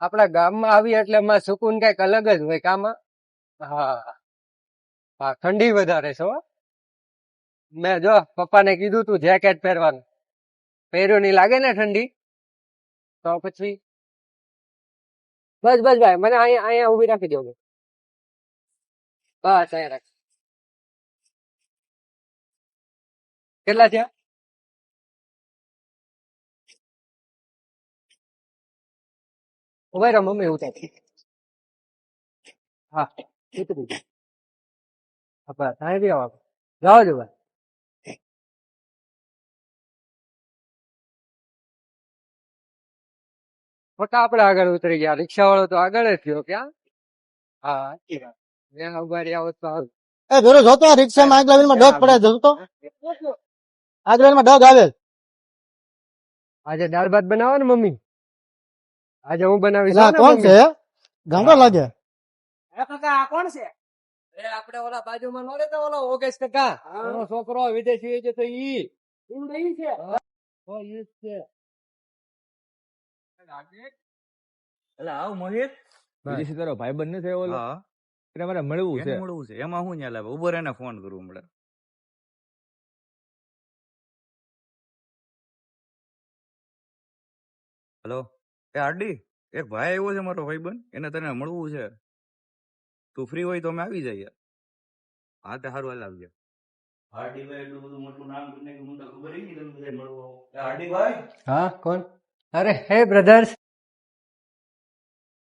આપણા ગામમાં આવી એટલે એમાં સુકૂન કઈક અલગ જ હોય કામાં. હા હા, ઠંડી વધારે છે હો. મેં જો પપ્પાને કીધું તું જેકેટ પહેરવાનું, પહેર્યું નહીં લાગે ને ઠંડી. તો પછી બસ બસ ભાઈ, મને અહીંયા અહીંયા ઉભી રાખી દો. બસ અહીંયા રાખ. કેટલા થયા? ઉભા રહો મમ્મી ઉતાર. હા ઉતરી ગયું. હા બસ અહીં બી આવો. જાઓ જો ભાઈ. ખોટા આપણે આગળ ઉતરી ગયા, રિક્ષા વાળો તો આગળ જ થયો ક્યાં. હા સાચી વાત. ત્યાં ઉભા રહ્યા હોત તો સારું. એ ધોરો જોતો રિક્ષામાં આગલા વેલમાં ડગ પડે જોતો આગલા વેલમાં ડગ આવે. આજે દાળ ભાત બનાવો ને મમ્મી. આજે હું બનાવીશ એટલે હો આ ને કોણ મમ્મી. છે ગાંડો લાગે. કોણ છે? એ આપણે ઓલા બાજુમાં નો રહેતા ઓલો ઓગેશ કાકા, એનો છોકરો વિદેશી છે તો ઈ છે. ઓ ઈ જ છે. એટલે આવ મોહિત વિદેશી તારો ભાઈબંધ નથી થયો ઓલો એટલે મારે મળવું છે. મળવું છે એમાં શું ન્યા લાવે ઉભો રહીને ફોન કરું હમણાં. હેલો એ આરડી એક ભાઈ આવ્યો છે મારો ભાઈબંધ, એને તને મળવું છે. તું ફ્રી હોય તો અમે આવી જઈએ. હા તે સારું હાલ આવજે. હાર્દિકભાઈ એટલું બધું મોટું નામ કરીને મને તો ખબર નહીં તમે બધા મળવો. હાર્દિકભાઈ. હા કોણ? અરે હે બ્રધર્સ.